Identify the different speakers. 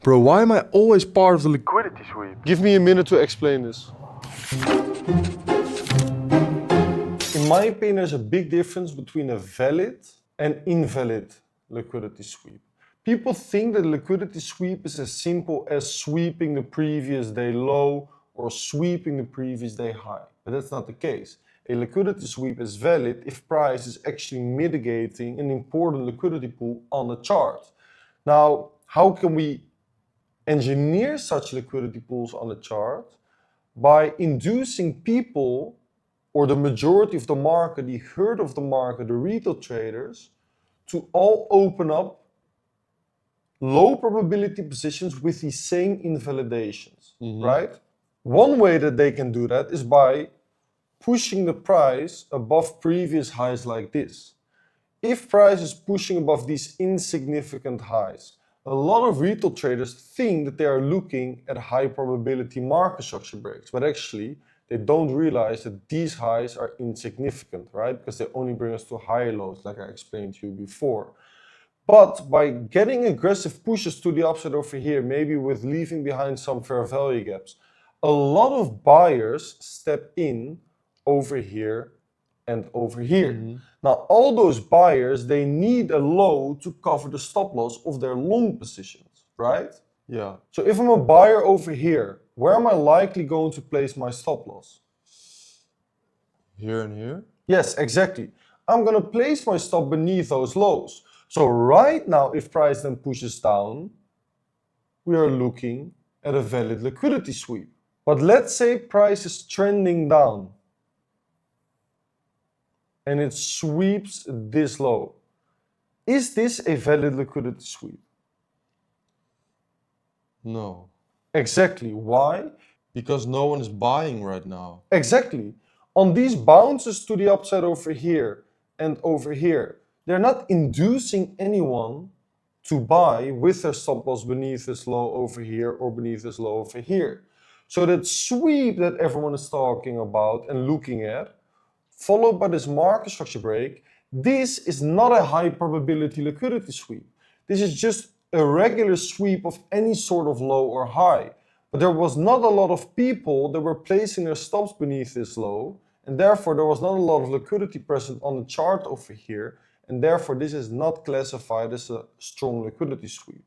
Speaker 1: Bro, why am I always part of the liquidity sweep?
Speaker 2: Give me a minute to explain this. In my opinion, there's a big difference between a valid and invalid liquidity sweep. People think that liquidity sweep is as simple as sweeping the previous day low or sweeping the previous day high, but that's not the case. A liquidity sweep is valid if price is actually mitigating an important liquidity pool on the chart. Now, how can we engineer such liquidity pools on the chart? By inducing people, or the majority of the market, the herd of the market, the retail traders, to all open up low probability positions with the same invalidations, right? One way that they can do that is by pushing the price above previous highs like this. If price is pushing above these insignificant highs, a lot of retail traders think that they are looking at high probability market structure breaks, but actually they don't realize that these highs are insignificant, right? Because they only bring us to higher lows, like I explained to you before. But by getting aggressive pushes to the upside over here, maybe with leaving behind some fair value gaps, a lot of buyers step in over here and over here. Now, all those buyers, they need a low to cover the stop loss of their long positions, right?
Speaker 1: Yeah.
Speaker 2: So if I'm a buyer over here, where am I likely going to place my stop loss?
Speaker 1: Here and here?
Speaker 2: Yes, exactly. I'm going to place my stop beneath those lows. So right now, if price then pushes down, we are looking at a valid liquidity sweep. But let's say price is trending down and it sweeps this low. Is this a valid liquidity sweep?
Speaker 1: No.
Speaker 2: Exactly. Why?
Speaker 1: Because no one is buying right now.
Speaker 2: Exactly. On these bounces to the upside over here and over here, they're not inducing anyone to buy with their stop loss beneath this low over here or beneath this low over here. So that sweep that everyone is talking about and looking at, followed by this market structure break, this is not a high probability liquidity sweep. This is just a regular sweep of any sort of low or high. But there was not a lot of people that were placing their stops beneath this low, and therefore there was not a lot of liquidity present on the chart over here, and therefore this is not classified as a strong liquidity sweep.